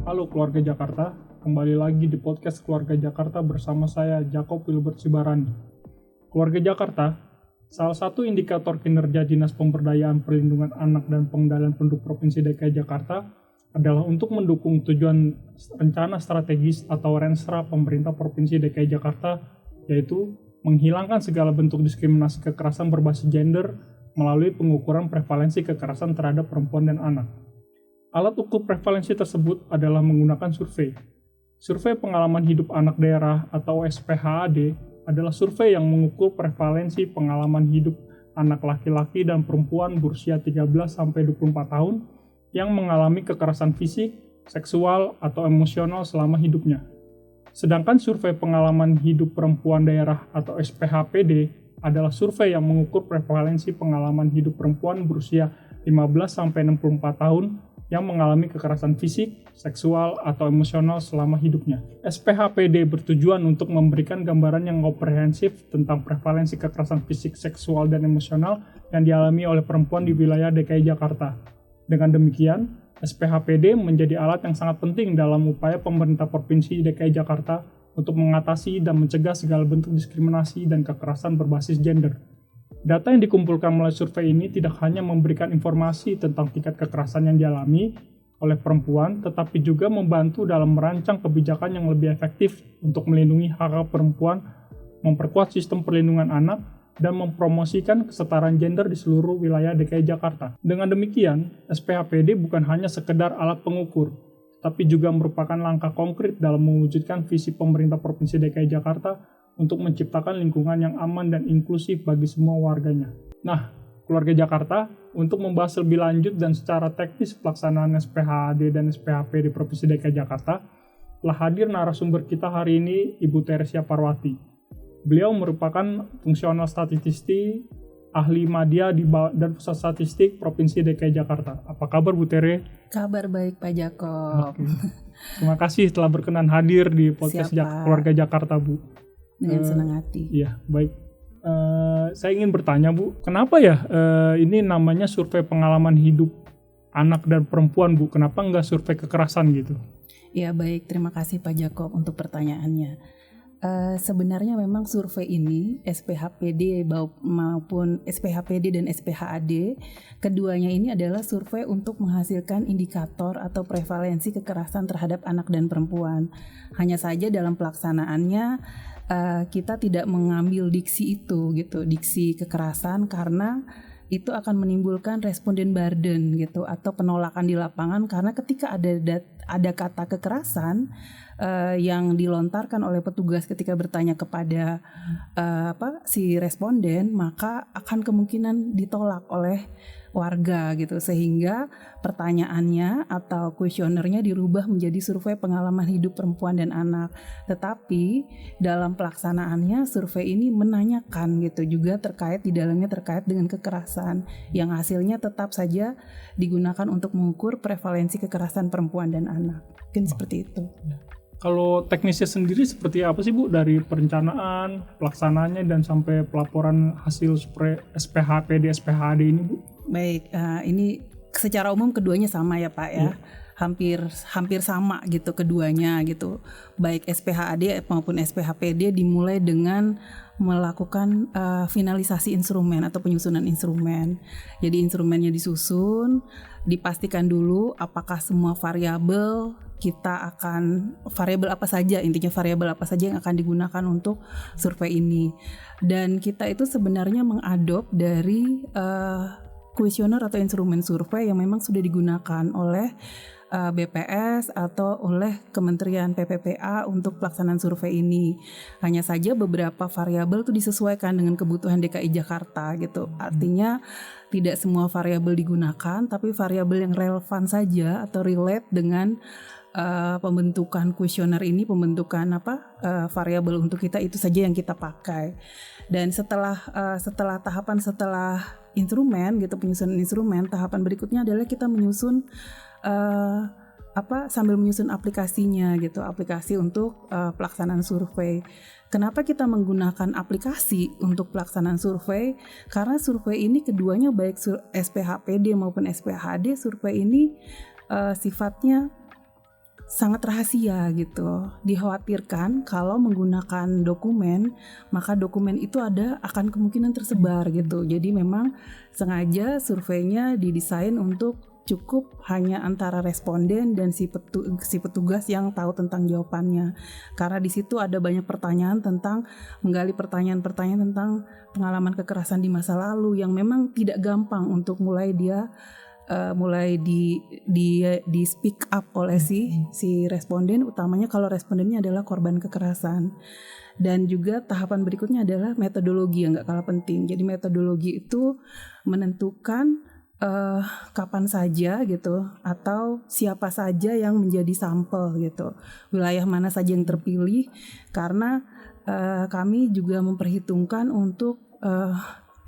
Halo keluarga Jakarta, kembali lagi di podcast Keluarga Jakarta bersama saya Jakob Wilbert Sibarani. Keluarga Jakarta, salah satu indikator kinerja Dinas Pemberdayaan Perlindungan Anak dan Pengendalian Penduduk Provinsi DKI Jakarta adalah untuk mendukung tujuan rencana strategis atau Renstra pemerintah Provinsi DKI Jakarta, yaitu menghilangkan segala bentuk diskriminasi kekerasan berbasis gender melalui pengukuran prevalensi kekerasan terhadap perempuan dan anak. Alat ukur prevalensi tersebut adalah menggunakan survei. Survei pengalaman hidup anak daerah atau SPHAD adalah survei yang mengukur prevalensi pengalaman hidup anak laki-laki dan perempuan berusia 13-24 tahun yang mengalami kekerasan fisik, seksual, atau emosional selama hidupnya. Sedangkan survei pengalaman hidup perempuan daerah atau SPHPD adalah survei yang mengukur prevalensi pengalaman hidup perempuan berusia 15-64 tahun yang mengalami kekerasan fisik, seksual, atau emosional selama hidupnya. SPHPD bertujuan untuk memberikan gambaran yang komprehensif tentang prevalensi kekerasan fisik, seksual, dan emosional yang dialami oleh perempuan di wilayah DKI Jakarta. Dengan demikian, SPHPD menjadi alat yang sangat penting dalam upaya pemerintah Provinsi DKI Jakarta untuk mengatasi dan mencegah segala bentuk diskriminasi dan kekerasan berbasis gender. Data yang dikumpulkan melalui survei ini tidak hanya memberikan informasi tentang tingkat kekerasan yang dialami oleh perempuan, tetapi juga membantu dalam merancang kebijakan yang lebih efektif untuk melindungi hak-hak perempuan, memperkuat sistem perlindungan anak, dan mempromosikan kesetaraan gender di seluruh wilayah DKI Jakarta. Dengan demikian, SPHPD bukan hanya sekedar alat pengukur, tapi juga merupakan langkah konkret dalam mewujudkan visi pemerintah Provinsi DKI Jakarta untuk menciptakan lingkungan yang aman dan inklusif bagi semua warganya. Nah, keluarga Jakarta, untuk membahas lebih lanjut dan secara teknis pelaksanaan SPHAD dan SPHP di Provinsi DKI Jakarta, telah hadir narasumber kita hari ini, Ibu Teresia Parwati. Beliau merupakan fungsional statistisi, ahli media dan pusat statistik Provinsi DKI Jakarta. Apa kabar Bu Tere? Kabar baik Pak Jakob. Oke. Terima kasih telah berkenan hadir di podcast Keluarga Jakarta, Bu. Dengan senang hati. Iya, baik. Saya ingin bertanya, Bu, kenapa ya ini namanya survei pengalaman hidup anak dan perempuan, Bu? Kenapa nggak survei kekerasan gitu? Ya, baik. Terima kasih Pak Jakob untuk pertanyaannya. Sebenarnya memang survei ini, SPHPD maupun SPHPD dan SPHAD, keduanya ini adalah survei untuk menghasilkan indikator atau prevalensi kekerasan terhadap anak dan perempuan. Hanya saja dalam pelaksanaannya, kita tidak mengambil diksi itu gitu, diksi kekerasan, karena itu akan menimbulkan responden burden gitu atau penolakan di lapangan, karena ketika ada kata kekerasan yang dilontarkan oleh petugas ketika bertanya kepada si responden, maka akan kemungkinan ditolak oleh warga gitu, sehingga pertanyaannya atau kuesionernya dirubah menjadi survei pengalaman hidup perempuan dan anak. Tetapi dalam pelaksanaannya survei ini menanyakan gitu juga di dalamnya terkait dengan kekerasan yang hasilnya tetap saja digunakan untuk mengukur prevalensi kekerasan perempuan dan anak. Mungkin seperti itu. Kalau teknisnya sendiri seperti apa sih, Bu, dari perencanaan, pelaksanaannya, dan sampai pelaporan hasil SPHPD, SPHAD ini, Bu? Baik, ini secara umum keduanya sama ya Pak ya. Hampir sama gitu keduanya gitu. Baik SPHAD maupun SPHPD dimulai dengan melakukan finalisasi instrumen atau penyusunan instrumen. Jadi instrumennya disusun, dipastikan dulu apakah semua variabel variabel apa saja yang akan digunakan untuk survei ini. Dan kita itu sebenarnya mengadop dari kuesioner atau instrumen survei yang memang sudah digunakan oleh BPS atau oleh Kementerian PPPA untuk pelaksanaan survei ini. Hanya saja beberapa variabel itu disesuaikan dengan kebutuhan DKI Jakarta gitu. Artinya tidak semua variabel digunakan, tapi variabel yang relevan saja atau relate dengan pembentukan kuesioner ini, variabel untuk kita, itu saja yang kita pakai. Dan setelah instrumen gitu, penyusunan instrumen, tahapan berikutnya adalah kita menyusun sambil menyusun aplikasinya gitu, aplikasi untuk pelaksanaan survei. Kenapa kita menggunakan aplikasi untuk pelaksanaan survei? Karena survei ini keduanya, baik SPHPD maupun SPHAD, survei ini sifatnya sangat rahasia gitu. Dikhawatirkan kalau menggunakan dokumen, maka dokumen itu akan kemungkinan tersebar gitu. Jadi memang sengaja surveinya didesain untuk cukup hanya antara responden dan si petugas yang tahu tentang jawabannya. Karena di situ ada banyak pertanyaan tentang menggali pertanyaan-pertanyaan tentang pengalaman kekerasan di masa lalu yang memang tidak gampang untuk mulai di speak up oleh si responden, utamanya kalau respondennya adalah korban kekerasan. Dan juga tahapan berikutnya adalah metodologi yang gak kalah penting. Jadi metodologi itu menentukan kapan saja gitu, atau siapa saja yang menjadi sampel gitu, wilayah mana saja yang terpilih, karena kami juga memperhitungkan untuk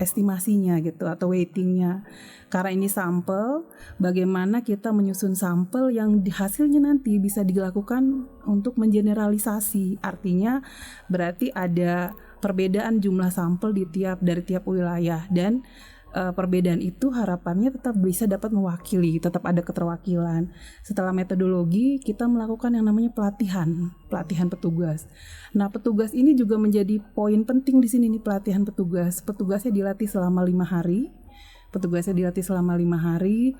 estimasinya gitu atau weightingnya. Karena ini sampel, bagaimana kita menyusun sampel yang hasilnya nanti bisa dilakukan untuk mengeneralisasi. Artinya berarti ada perbedaan jumlah sampel dari tiap wilayah, dan perbedaan itu harapannya tetap bisa dapat mewakili, tetap ada keterwakilan. Setelah metodologi, kita melakukan yang namanya pelatihan petugas. Nah, petugas ini juga menjadi poin penting di sini nih, pelatihan petugas. Petugasnya dilatih selama 5 hari.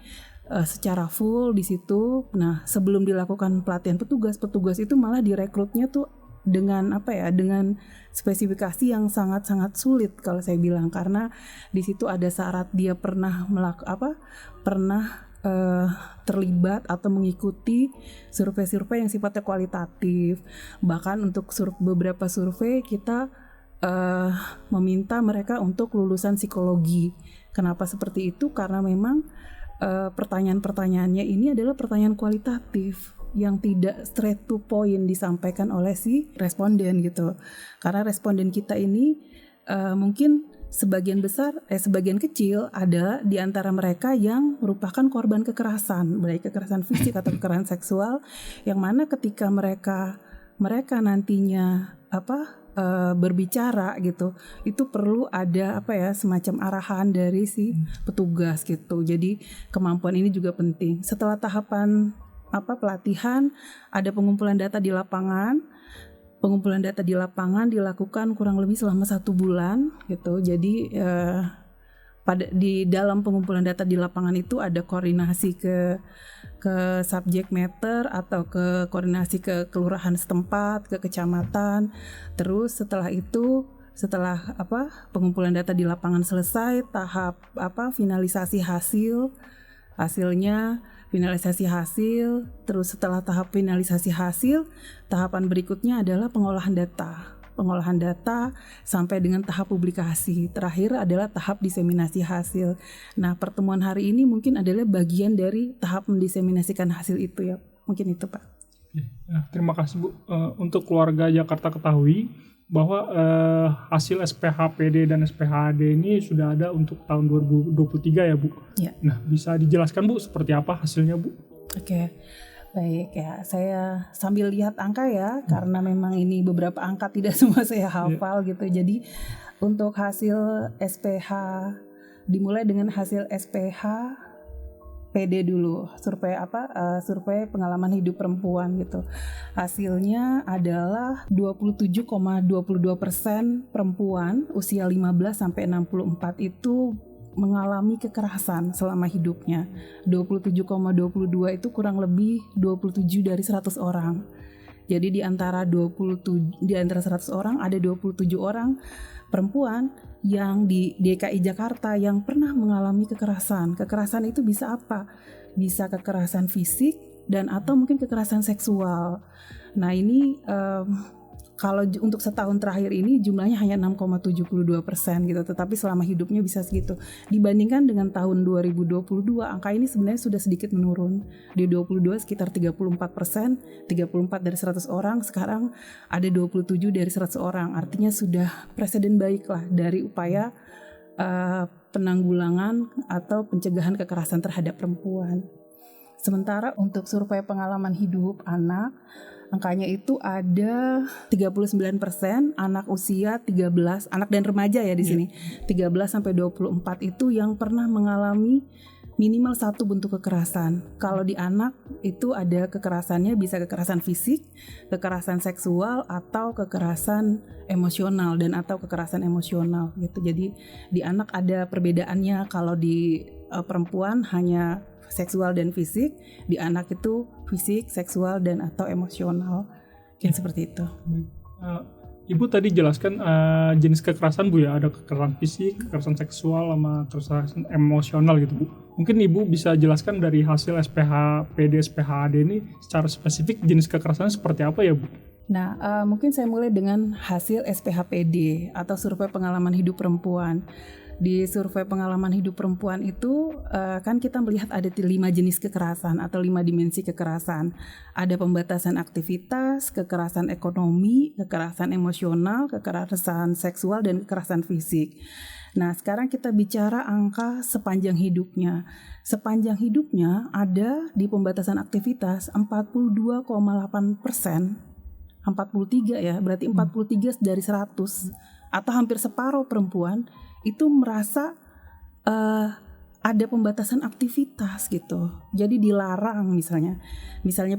Secara full di situ. Nah, sebelum dilakukan pelatihan petugas itu malah direkrutnya tuh dengan dengan spesifikasi yang sangat-sangat sulit kalau saya bilang, karena di situ ada syarat dia pernah terlibat atau mengikuti survei-survei yang sifatnya kualitatif. Bahkan untuk beberapa survei kita meminta mereka untuk lulusan psikologi. Kenapa seperti itu? Karena memang pertanyaan-pertanyaannya ini adalah pertanyaan kualitatif yang tidak straight to point disampaikan oleh si responden gitu. Karena responden kita ini mungkin sebagian kecil ada di antara mereka yang merupakan korban kekerasan, baik kekerasan fisik atau kekerasan seksual, yang mana ketika mereka nantinya berbicara gitu, itu perlu ada semacam arahan dari si petugas gitu. Jadi kemampuan ini juga penting. Setelah tahapan pelatihan, ada pengumpulan data di lapangan. Pengumpulan data di lapangan dilakukan kurang lebih selama 1 bulan gitu. Jadi di dalam pengumpulan data di lapangan itu ada koordinasi ke subject matter atau ke koordinasi ke kelurahan setempat, ke kecamatan. Terus setelah pengumpulan data di lapangan selesai, tahap finalisasi hasilnya, terus setelah tahap finalisasi hasil, tahapan berikutnya adalah pengolahan data sampai dengan tahap publikasi. Terakhir adalah tahap diseminasi hasil. Nah, pertemuan hari ini mungkin adalah bagian dari tahap mendiseminasikan hasil itu ya. Mungkin itu, Pak. Terima kasih, Bu. Untuk keluarga Jakarta ketahui bahwa hasil SPHPD dan SPHAD ini sudah ada untuk tahun 2023 ya, Bu. Ya. Nah, bisa dijelaskan, Bu, seperti apa hasilnya, Bu? Oke. Baik ya, saya sambil lihat angka ya, karena memang ini beberapa angka tidak semua saya hafal gitu. Jadi untuk hasil SPH, dimulai dengan hasil SPH PD dulu, survei pengalaman hidup perempuan gitu. Hasilnya adalah 27,22% perempuan usia 15 sampai 64 itu mengalami kekerasan selama hidupnya. 27,22 itu kurang lebih 27 dari 100 orang. Jadi di antara 100 orang ada 27 orang perempuan yang di DKI Jakarta yang pernah mengalami kekerasan. Kekerasan itu bisa apa? Bisa kekerasan fisik dan atau mungkin kekerasan seksual. Nah, ini kalau untuk setahun terakhir ini jumlahnya hanya 6,72% gitu, tetapi selama hidupnya bisa segitu. Dibandingkan dengan tahun 2022, angka ini sebenarnya sudah sedikit menurun. Di 2022 sekitar 34%, 34 dari 100 orang, sekarang ada 27 dari 100 orang. Artinya sudah presiden baik lah dari upaya penanggulangan atau pencegahan kekerasan terhadap perempuan. Sementara untuk survei pengalaman hidup anak, angkanya itu ada 39% anak usia 13, anak dan remaja ya di sini. 13 sampai 24 itu yang pernah mengalami minimal satu bentuk kekerasan. Kalau di anak itu ada kekerasannya bisa kekerasan fisik, kekerasan seksual, atau kekerasan emosional dan atau kekerasan emosional gitu. Jadi di anak ada perbedaannya. Kalau di perempuan hanya seksual dan fisik, di anak itu fisik, seksual, dan atau emosional. Kayak seperti itu. Ibu tadi jelaskan jenis kekerasan Bu ya, ada kekerasan fisik, kekerasan seksual, sama kekerasan emosional gitu Bu. Mungkin Ibu bisa jelaskan dari hasil SPH-PD, SPH-AD ini secara spesifik jenis kekerasannya seperti apa ya Bu? Nah, mungkin saya mulai dengan hasil SPH-PD atau survei pengalaman hidup perempuan. Di survei pengalaman hidup perempuan itu kan kita melihat ada 5 jenis kekerasan atau 5 dimensi kekerasan. Ada pembatasan aktivitas, kekerasan ekonomi, kekerasan emosional, kekerasan seksual, dan kekerasan fisik. Nah, sekarang kita bicara angka sepanjang hidupnya. Sepanjang hidupnya ada di pembatasan aktivitas 42,8%, 43 ya, berarti 43 dari 100 atau hampir separuh perempuan itu merasa ada pembatasan aktivitas gitu. Jadi dilarang misalnya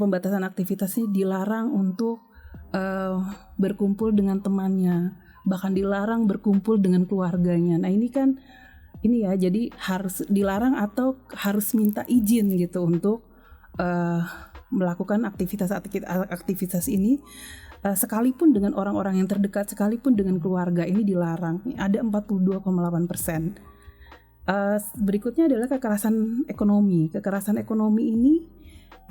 pembatasan aktivitasnya dilarang untuk berkumpul dengan temannya, bahkan dilarang berkumpul dengan keluarganya. Nah ini ya, jadi harus dilarang atau harus minta izin gitu untuk melakukan aktivitas ini. Sekalipun dengan orang-orang yang terdekat, sekalipun dengan keluarga, ini dilarang. Ada 42,8%. Berikutnya adalah kekerasan ekonomi. Kekerasan ekonomi ini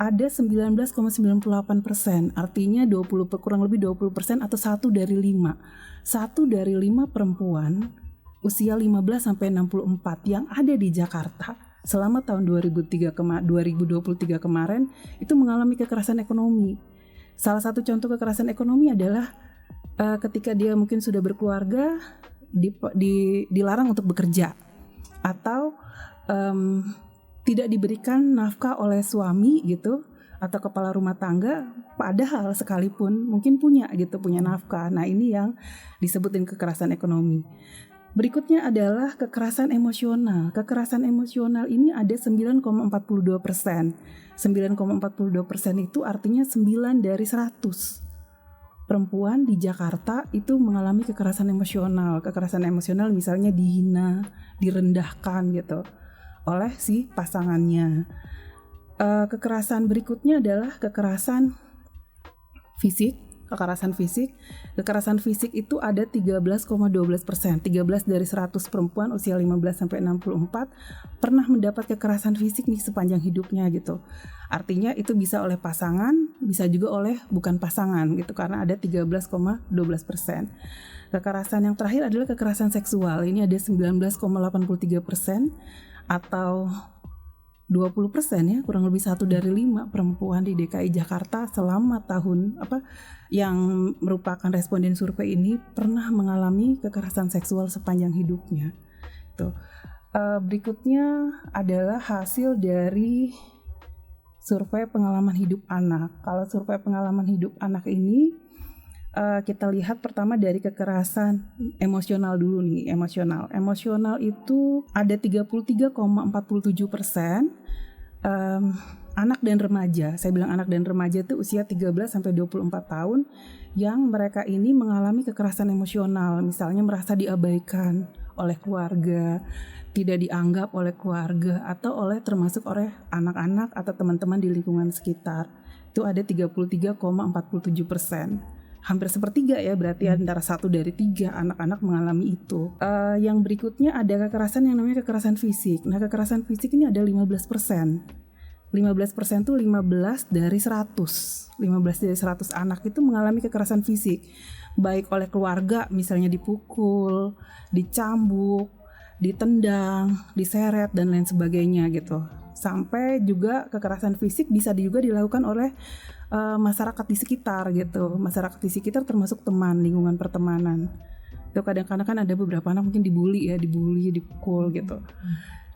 ada 19,98%. Artinya kurang lebih 20% atau 1 dari 5. 1 dari 5 perempuan usia 15 sampai 64 yang ada di Jakarta selama tahun 2023 kemarin itu mengalami kekerasan ekonomi. Salah satu contoh kekerasan ekonomi adalah ketika dia mungkin sudah berkeluarga, dilarang untuk bekerja atau tidak diberikan nafkah oleh suami gitu atau kepala rumah tangga, padahal sekalipun mungkin punya nafkah. Nah ini yang disebutin kekerasan ekonomi. Berikutnya adalah kekerasan emosional. Kekerasan emosional ini ada 9,42%. 9,42% itu artinya 9 dari 100 perempuan di Jakarta itu mengalami kekerasan emosional. Kekerasan emosional misalnya dihina, direndahkan gitu oleh si pasangannya. Kekerasan berikutnya adalah kekerasan fisik. Kekerasan fisik itu ada 13,12%. 13 dari 100 perempuan usia 15-64 pernah mendapat kekerasan fisik nih sepanjang hidupnya gitu. Artinya itu bisa oleh pasangan, bisa juga oleh bukan pasangan gitu, karena ada 13,12%. Kekerasan yang terakhir adalah kekerasan seksual. Ini ada 19,83% atau 20% ya, kurang lebih 1 dari 5 perempuan di DKI Jakarta selama tahun yang merupakan responden survei ini pernah mengalami kekerasan seksual sepanjang hidupnya. Tuh. Berikutnya adalah hasil dari survei pengalaman hidup anak. Kalau survei pengalaman hidup anak ini kita lihat pertama dari kekerasan emosional dulu nih. Emosional itu ada 33,47%. Anak dan remaja, saya bilang anak dan remaja itu usia 13-24 tahun yang mereka ini mengalami kekerasan emosional, misalnya merasa diabaikan oleh keluarga, tidak dianggap oleh keluarga atau termasuk oleh anak-anak atau teman-teman di lingkungan sekitar. Itu ada 33,47%. Hampir sepertiga ya, berarti antara 1 dari 3 anak-anak mengalami itu. Yang berikutnya ada kekerasan yang namanya kekerasan fisik. Nah, kekerasan fisik ini ada 15%. 15% itu 15 dari 100. 15 dari 100 anak itu mengalami kekerasan fisik. Baik oleh keluarga, misalnya dipukul, dicambuk, ditendang, diseret, dan lain sebagainya gitu. Sampai juga kekerasan fisik bisa juga dilakukan oleh masyarakat di sekitar gitu. Masyarakat di sekitar termasuk teman, lingkungan pertemanan. Itu kadang-kadang kan ada beberapa anak mungkin dibully, dipukul gitu.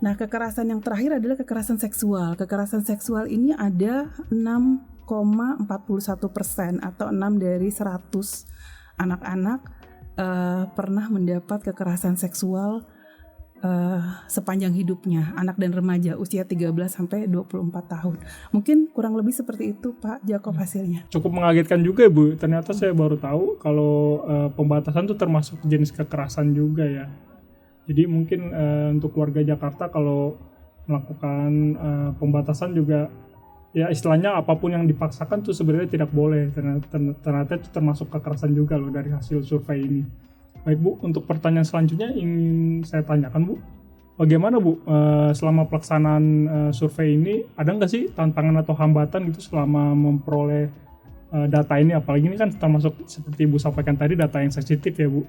Nah, kekerasan yang terakhir adalah kekerasan seksual. Kekerasan seksual ini ada 6,41% atau 6 dari 100 anak-anak pernah mendapat kekerasan seksual sepanjang hidupnya, anak dan remaja usia 13 sampai 24 tahun. Mungkin kurang lebih seperti itu Pak Jakob hasilnya. Cukup mengagetkan juga Bu, ternyata saya baru tahu kalau pembatasan itu termasuk jenis kekerasan juga ya. Jadi mungkin untuk warga Jakarta kalau melakukan pembatasan juga ya istilahnya apapun yang dipaksakan tuh sebenarnya tidak boleh. Ternyata itu termasuk kekerasan juga loh dari hasil survei ini. Baik Bu, untuk pertanyaan selanjutnya ingin saya tanyakan Bu, bagaimana Bu selama pelaksanaan survei ini ada nggak sih tantangan atau hambatan gitu selama memperoleh data ini, apalagi ini kan termasuk seperti Ibu sampaikan tadi data yang sensitif ya Bu?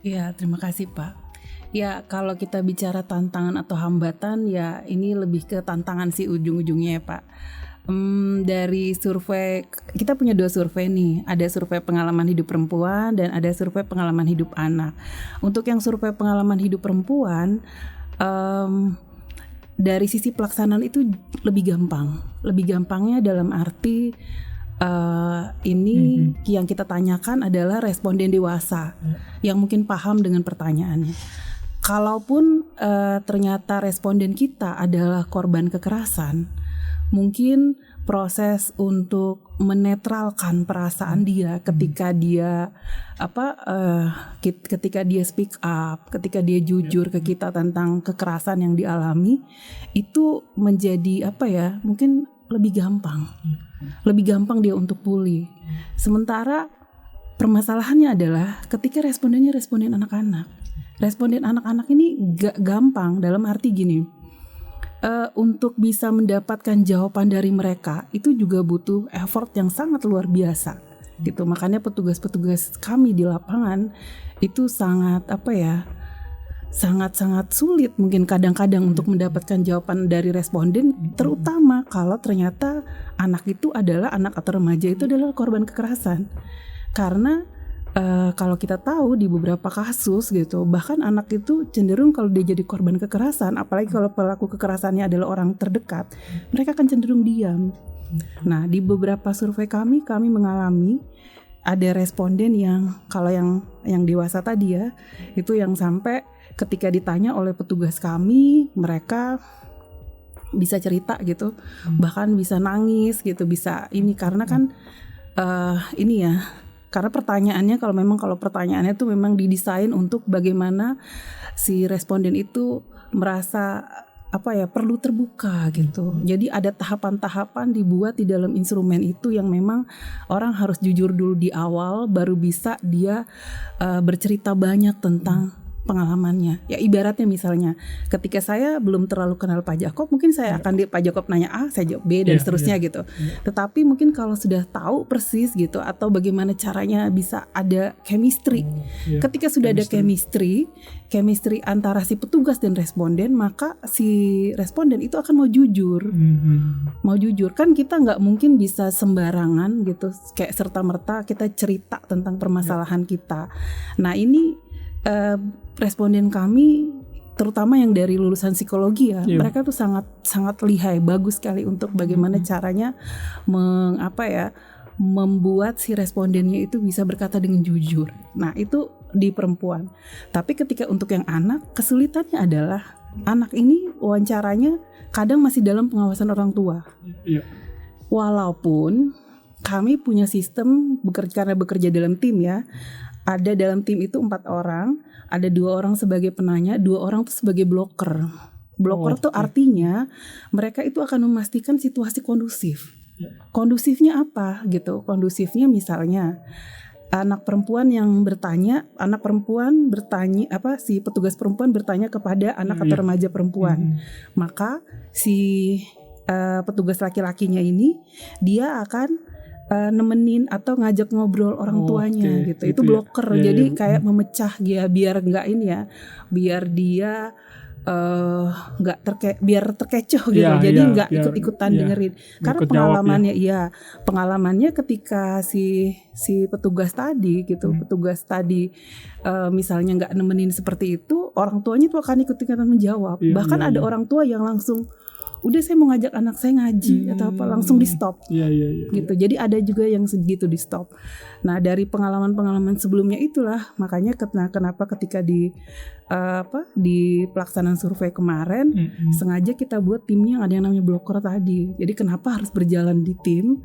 Ya, terima kasih Pak. Ya, kalau kita bicara tantangan atau hambatan ya ini lebih ke tantangan sih ujung-ujungnya ya Pak. Dari survei, kita punya 2 survei nih, ada survei pengalaman hidup perempuan dan ada survei pengalaman hidup anak. Untuk yang survei pengalaman hidup perempuan, dari sisi pelaksanaan itu lebih gampang. Lebih gampangnya dalam arti ini yang kita tanyakan adalah responden dewasa yang mungkin paham dengan pertanyaannya. Kalaupun ternyata responden kita adalah korban kekerasan, mungkin proses untuk menetralkan perasaan dia ketika dia ketika dia speak up, ketika dia jujur ke kita tentang kekerasan yang dialami, itu menjadi mungkin lebih gampang dia untuk pulih. Sementara permasalahannya adalah ketika responden anak-anak. Responden anak-anak ini gak gampang dalam arti gini. Untuk bisa mendapatkan jawaban dari mereka itu juga butuh effort yang sangat luar biasa gitu. Makanya petugas-petugas kami di lapangan itu sangat sangat sulit mungkin kadang-kadang untuk mendapatkan jawaban dari responden, terutama kalau ternyata anak atau remaja itu adalah korban kekerasan. Karena kalau kita tahu di beberapa kasus gitu, bahkan anak itu cenderung kalau dia jadi korban kekerasan, apalagi kalau pelaku kekerasannya adalah orang terdekat, mereka akan cenderung diam. Nah, di beberapa survei kami mengalami ada responden yang kalau yang dewasa tadi ya, itu yang sampai ketika ditanya oleh petugas kami, mereka bisa cerita gitu, bahkan bisa nangis gitu, bisa ini karena kan karena pertanyaannya kalau pertanyaannya itu memang didesain untuk bagaimana si responden itu merasa perlu terbuka gitu. Jadi ada tahapan-tahapan dibuat di dalam instrumen itu yang memang orang harus jujur dulu di awal baru bisa dia bercerita banyak tentang pengalamannya. Ya ibaratnya misalnya ketika saya belum terlalu kenal Pak Jakob, mungkin saya akan Pak Jakob nanya A, saya jawab B dan seterusnya gitu. Tetapi mungkin kalau sudah tahu persis gitu atau bagaimana caranya bisa ada chemistry. Ketika sudah ada chemistry antara si petugas dan responden, maka si responden itu akan mau jujur. Mau jujur kan kita nggak mungkin bisa sembarangan gitu kayak serta-merta kita cerita tentang permasalahan kita. Nah, ini responden kami terutama yang dari lulusan psikologi ya, mereka tuh sangat lihai, bagus sekali untuk bagaimana caranya membuat si respondennya itu bisa berkata dengan jujur. Nah, itu di perempuan. Tapi ketika untuk yang anak, kesulitannya adalah anak ini wawancaranya kadang masih dalam pengawasan orang tua. Walaupun kami punya sistem karena bekerja dalam tim ya. Ada dalam tim itu 4 orang, ada 2 orang sebagai penanya, 2 orang tuh sebagai bloker. Bloker tuh artinya mereka itu akan memastikan situasi kondusif. Kondusifnya apa gitu? Kondusifnya misalnya anak perempuan si petugas perempuan bertanya kepada anak atau remaja perempuan. Maka si petugas laki-lakinya ini dia akan nemenin atau ngajak ngobrol orang tuanya gitu. Itu bloker. Jadi kayak memecah dia biar nggak biar dia biar terkecoh gitu. Jadi nggak ikut-ikutan dengerin. Karena pengalamannya ketika si petugas tadi gitu, misalnya nggak nemenin seperti itu, orang tuanya tuh akan ikut-ikutan menjawab. Bahkan ada orang tua yang langsung udah saya mau ngajak anak saya ngaji atau apa, langsung di stop. Gitu. Jadi ada juga yang segitu di stop. Nah, dari pengalaman-pengalaman sebelumnya itulah makanya kenapa ketika di pelaksanaan survei kemarin sengaja kita buat timnya ada yang namanya blocker tadi. Jadi kenapa harus berjalan di tim?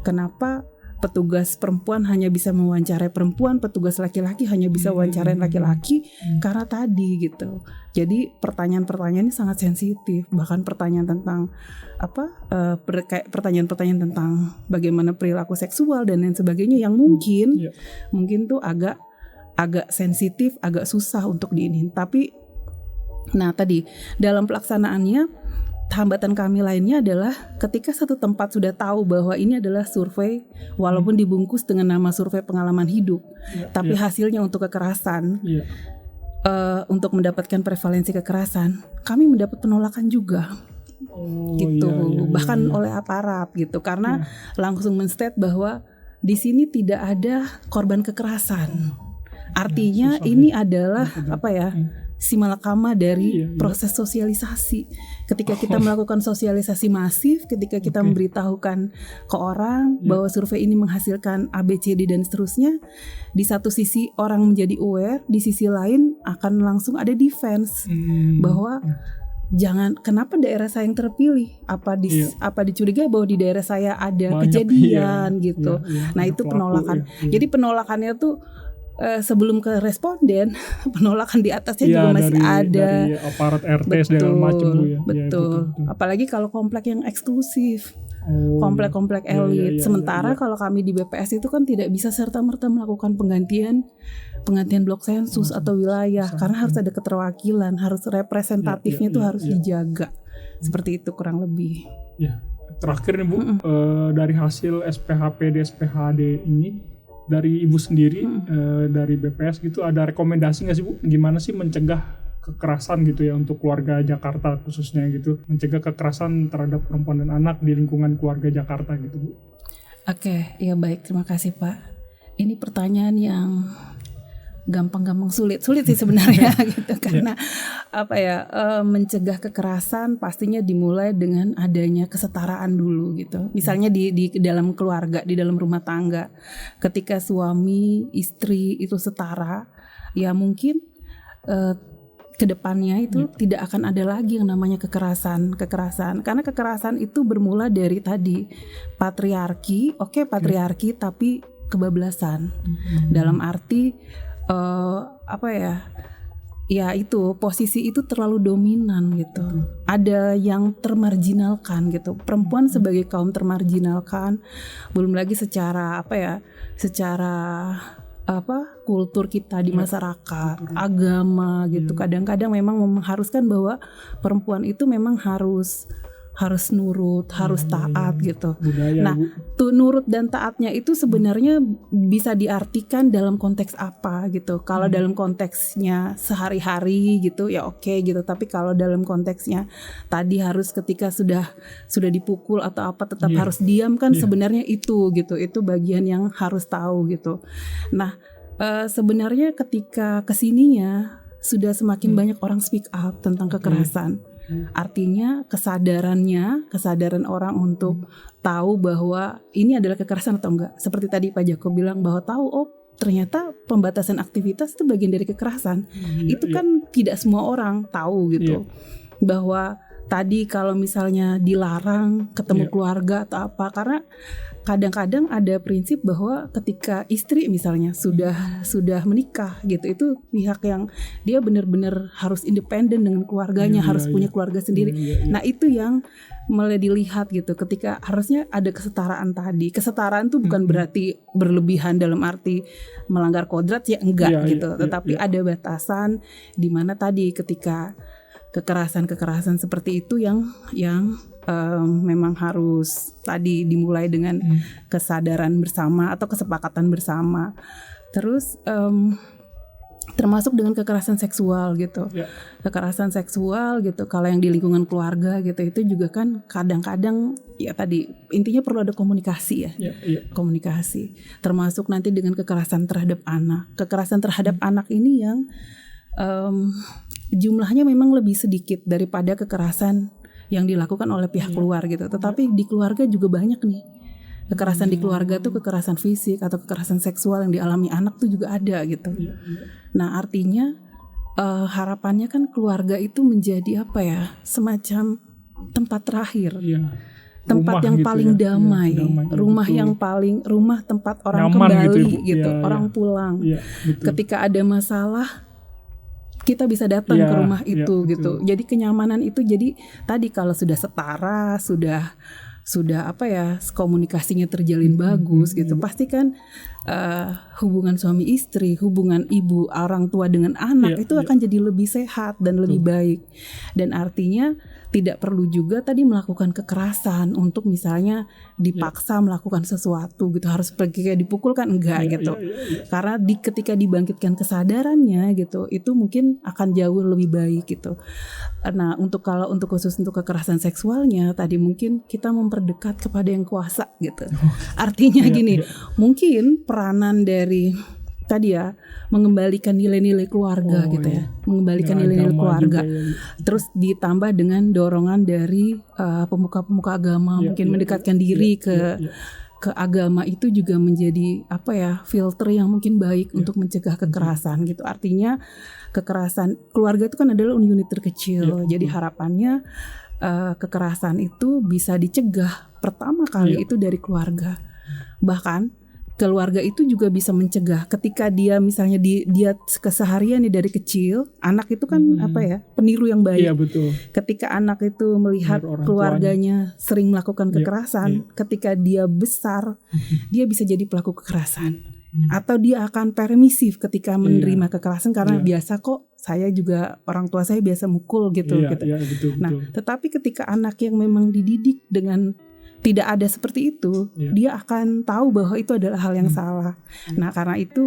Kenapa petugas perempuan hanya bisa mewawancarai perempuan, petugas laki-laki hanya bisa wawancarain laki-laki? Karena tadi gitu. Jadi pertanyaan-pertanyaan ini sangat sensitif. Bahkan pertanyaan tentang pertanyaan-pertanyaan tentang bagaimana perilaku seksual dan lain sebagainya yang mungkin tuh agak sensitif, agak susah untuk diinin. Tapi nah tadi dalam pelaksanaannya hambatan kami lainnya adalah ketika satu tempat sudah tahu bahwa ini adalah survei walaupun dibungkus dengan nama survei pengalaman hidup, tapi hasilnya untuk kekerasan, untuk mendapatkan prevalensi kekerasan, kami mendapat penolakan juga. Bahkan oleh aparat gitu, karena langsung men-state bahwa di sini tidak ada korban kekerasan. Artinya ini adalah simalakama dari proses sosialisasi. Ketika kita melakukan sosialisasi masif, ketika kita memberitahukan ke orang bahwa survei ini menghasilkan A, B, C, D dan seterusnya, di satu sisi orang menjadi aware, di sisi lain akan langsung ada defense bahwa kenapa daerah saya yang terpilih? Apa dicurigai bahwa di daerah saya ada kejadian gitu. Nah, itu penolakan. Jadi penolakannya tuh sebelum ke responden, penolakan di atasnya juga masih ada dari aparat RT segala macam ya. Betul. Apalagi kalau komplek yang eksklusif, komplek-komplek elit. Sementara kalau kami di BPS itu kan tidak bisa serta-merta melakukan penggantian blok sensus atau wilayah, karena harus ada keterwakilan, harus representatifnya itu harus dijaga. Seperti itu kurang lebih. Terakhir nih Bu, dari hasil SPHPD SPHAD ini, dari Ibu sendiri, dari BPS gitu, ada rekomendasi nggak sih Bu, gimana sih mencegah kekerasan gitu ya untuk keluarga Jakarta khususnya gitu, mencegah kekerasan terhadap perempuan dan anak di lingkungan keluarga Jakarta gitu Bu? Oke, ya baik, terima kasih Pak. Ini pertanyaan yang gampang-gampang sulit sih sebenarnya gitu, karena mencegah kekerasan pastinya dimulai dengan adanya kesetaraan dulu gitu. Misalnya di dalam keluarga, di dalam rumah tangga, ketika suami istri itu setara, ya mungkin kedepannya itu tidak akan ada lagi yang namanya kekerasan, karena kekerasan itu bermula dari tadi patriarki, tapi kebablasan dalam arti itu posisi itu terlalu dominan gitu. Ada yang termarginalkan gitu. Perempuan sebagai kaum termarginalkan, belum lagi secara kultur kita di masyarakat, agama gitu. Kadang-kadang memang mengharuskan bahwa perempuan itu memang harus nurut, harus taat gitu. Budaya, nah, tuh nurut dan taatnya itu sebenarnya bisa diartikan dalam konteks apa gitu. Kalau dalam konteksnya sehari-hari gitu ya oke gitu. Tapi kalau dalam konteksnya tadi harus ketika sudah dipukul atau apa tetap harus diam kan, sebenarnya itu gitu. Itu bagian yang harus tahu gitu. Nah, sebenarnya ketika kesininya sudah semakin banyak orang speak up tentang kekerasan. Artinya kesadaran orang untuk tahu bahwa ini adalah kekerasan atau enggak. Seperti tadi Pak Jakob bilang bahwa tahu ternyata pembatasan aktivitas itu bagian dari kekerasan. Itu kan tidak semua orang tahu gitu. Bahwa tadi kalau misalnya dilarang ketemu keluarga atau apa, karena kadang-kadang ada prinsip bahwa ketika istri misalnya sudah menikah gitu, itu pihak yang dia benar-benar harus independen dengan keluarganya, harus punya keluarga sendiri. Nah, itu yang mulai dilihat gitu, ketika harusnya ada kesetaraan tadi. Kesetaraan itu bukan berarti berlebihan dalam arti melanggar kodrat ya enggak gitu, tetapi ada batasan di mana tadi ketika kekerasan seperti itu yang memang harus tadi dimulai dengan kesadaran bersama atau kesepakatan bersama. Terus termasuk dengan kekerasan seksual gitu. Kekerasan seksual gitu, kalau yang di lingkungan keluarga gitu, itu juga kan kadang-kadang ya tadi intinya perlu ada komunikasi ya. Komunikasi. Termasuk nanti dengan kekerasan terhadap anak. Kekerasan terhadap anak ini yang jumlahnya memang lebih sedikit daripada kekerasan yang dilakukan oleh pihak luar gitu. Tetapi di keluarga juga banyak nih. Kekerasan di keluarga tuh kekerasan fisik atau kekerasan seksual yang dialami anak tuh juga ada gitu. Nah, artinya harapannya kan keluarga itu menjadi apa ya? Semacam tempat terakhir. Tempat yang gitu paling damai, rumah betul. yang paling tempat orang Nyaman kembali gitu, orang pulang. Betul. Ketika ada masalah kita bisa datang ke rumah itu gitu. Jadi kenyamanan itu jadi tadi kalau sudah setara, sudah apa ya, komunikasinya terjalin bagus gitu. Pasti kan hubungan suami istri, hubungan ibu orang tua dengan anak itu akan jadi lebih sehat dan lebih baik. Dan artinya tidak perlu juga tadi melakukan kekerasan untuk misalnya dipaksa melakukan sesuatu gitu, harus pergi kayak dipukul kan enggak gitu. Karena ketika dibangkitkan kesadarannya gitu, itu mungkin akan jauh lebih baik gitu. Nah, untuk khusus untuk kekerasan seksualnya tadi mungkin kita memperdekat kepada yang kuasa gitu. Artinya gini, mungkin peranan dari tadi ya mengembalikan nilai-nilai keluarga gitu ya, mengembalikan nilai-nilai keluarga, terus ditambah dengan dorongan dari pemuka-pemuka agama mungkin mendekatkan diri ke agama itu juga menjadi apa ya, filter yang mungkin baik untuk mencegah kekerasan gitu. Artinya kekerasan keluarga itu kan adalah unit terkecil, jadi harapannya kekerasan itu bisa dicegah pertama kali itu dari keluarga. Bahkan keluarga itu juga bisa mencegah ketika dia misalnya dia keseharian dari kecil, anak itu kan apa ya, peniru yang baik. Betul. Ketika anak itu melihat keluarganya sering melakukan kekerasan, ketika dia besar dia bisa jadi pelaku kekerasan. Atau dia akan permisif ketika menerima kekerasan karena biasa kok, saya juga orang tua saya biasa mukul gitu. Betul. Nah, tetapi ketika anak yang memang dididik dengan tidak ada seperti itu, dia akan tahu bahwa itu adalah hal yang salah. Nah, karena itu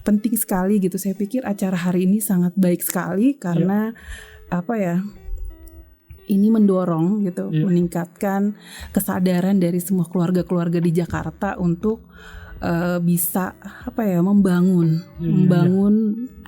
penting sekali gitu. Saya pikir acara hari ini sangat baik sekali karena ini mendorong gitu, meningkatkan kesadaran dari semua keluarga-keluarga di Jakarta untuk bisa membangun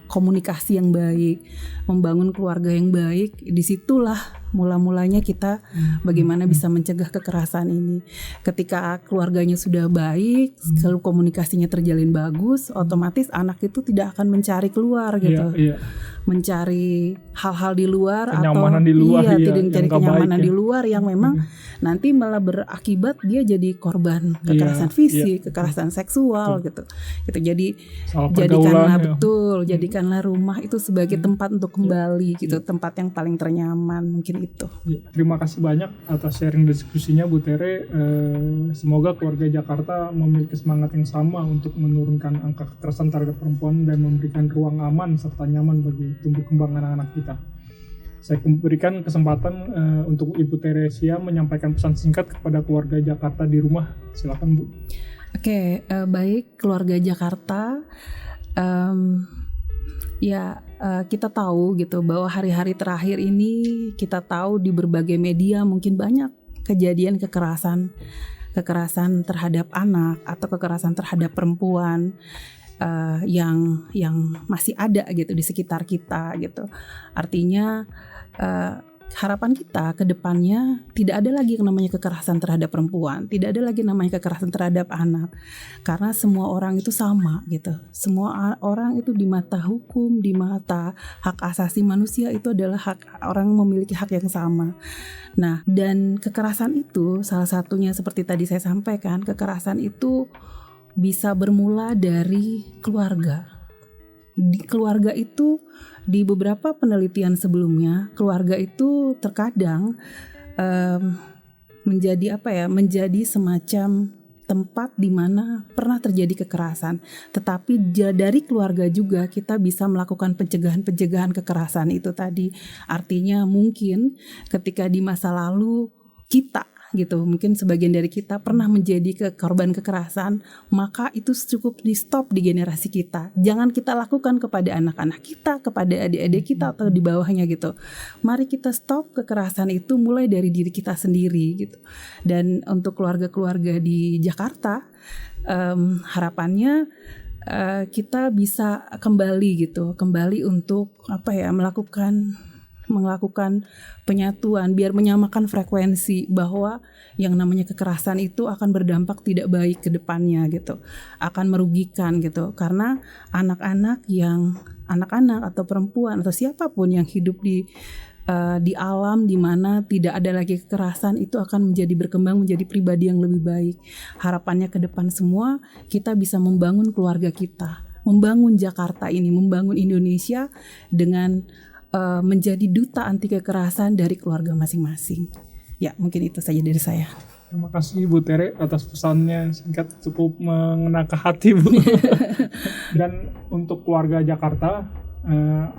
komunikasi yang baik, membangun keluarga yang baik. Disitulah mula-mulanya kita bagaimana bisa mencegah kekerasan ini. Ketika keluarganya sudah baik, kalau komunikasinya terjalin bagus, otomatis anak itu tidak akan mencari keluar gitu. Mencari hal-hal di luar kenyamanan atau di luar, tidak mencari kenyamanan di luar yang memang nanti malah berakibat dia jadi korban kekerasan fisik, kekerasan seksual gitu. Jadi jadikanlah rumah itu sebagai tempat untuk kembali gitu, tempat yang paling ternyaman, mungkin itu. Terima kasih banyak atas sharing diskusinya Bu Tere. Semoga keluarga Jakarta memiliki semangat yang sama untuk menurunkan angka kekerasan terhadap perempuan dan memberikan ruang aman serta nyaman bagi tumbuh kembang anak-anak kita. Saya berikan kesempatan untuk Ibu Teresia menyampaikan pesan singkat kepada keluarga Jakarta di rumah. Silakan Bu. Oke, baik keluarga Jakarta. Kita tahu gitu bahwa hari-hari terakhir ini kita tahu di berbagai media mungkin banyak kejadian kekerasan terhadap anak atau kekerasan terhadap perempuan yang masih ada gitu di sekitar kita gitu. Artinya harapan kita ke depannya tidak ada lagi yang namanya kekerasan terhadap perempuan, tidak ada lagi namanya kekerasan terhadap anak, karena semua orang itu sama gitu. Semua orang itu di mata hukum, di mata hak asasi manusia itu adalah hak orang memiliki hak yang sama. Nah, dan kekerasan itu salah satunya seperti tadi saya sampaikan, kekerasan itu bisa bermula dari keluarga. Di keluarga itu, di beberapa penelitian sebelumnya, keluarga itu terkadang menjadi semacam tempat di mana pernah terjadi kekerasan. Tetapi dari keluarga juga kita bisa melakukan pencegahan kekerasan itu tadi. Artinya mungkin ketika di masa lalu kita gitu, mungkin sebagian dari kita pernah menjadi korban kekerasan, maka itu cukup di stop di generasi kita. Jangan kita lakukan kepada anak-anak kita, kepada adik-adik kita atau di bawahnya gitu. Mari kita stop kekerasan itu mulai dari diri kita sendiri gitu. Dan untuk keluarga-keluarga di Jakarta, harapannya kita bisa kembali untuk melakukan melakukan penyatuan biar menyamakan frekuensi bahwa yang namanya kekerasan itu akan berdampak tidak baik ke depannya gitu, akan merugikan gitu, karena anak-anak atau perempuan atau siapapun yang hidup di alam di mana tidak ada lagi kekerasan itu akan berkembang menjadi pribadi yang lebih baik. Harapannya ke depan semua kita bisa membangun keluarga kita, membangun Jakarta ini, membangun Indonesia dengan menjadi duta anti kekerasan dari keluarga masing-masing. Ya, mungkin itu saja dari saya. Terima kasih Bu Tere atas pesannya singkat cukup mengena ke hati Bu. Dan untuk keluarga Jakarta,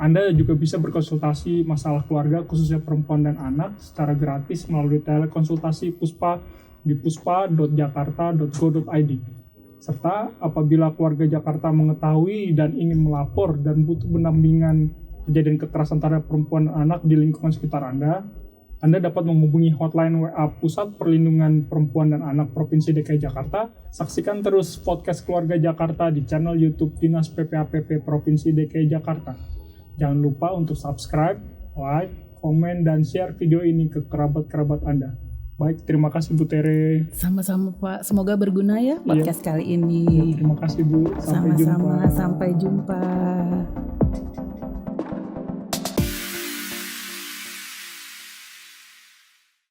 Anda juga bisa berkonsultasi masalah keluarga khususnya perempuan dan anak secara gratis melalui telekonsultasi Puspa di puspa.jakarta.go.id. Serta apabila keluarga Jakarta mengetahui dan ingin melapor dan butuh pendampingan kejadian kekerasan terhadap perempuan dan anak di lingkungan sekitar Anda dapat menghubungi hotline WA Pusat Perlindungan Perempuan dan Anak Provinsi DKI Jakarta. Saksikan terus podcast Keluarga Jakarta di channel YouTube Dinas PPAPP Provinsi DKI Jakarta. Jangan lupa untuk subscribe, like, komen, dan share video ini ke kerabat-kerabat Anda. Baik, terima kasih Bu Tere. Sama-sama Pak, semoga berguna ya podcast kali ini. Terima kasih Bu, sampai jumpa. Sampai jumpa.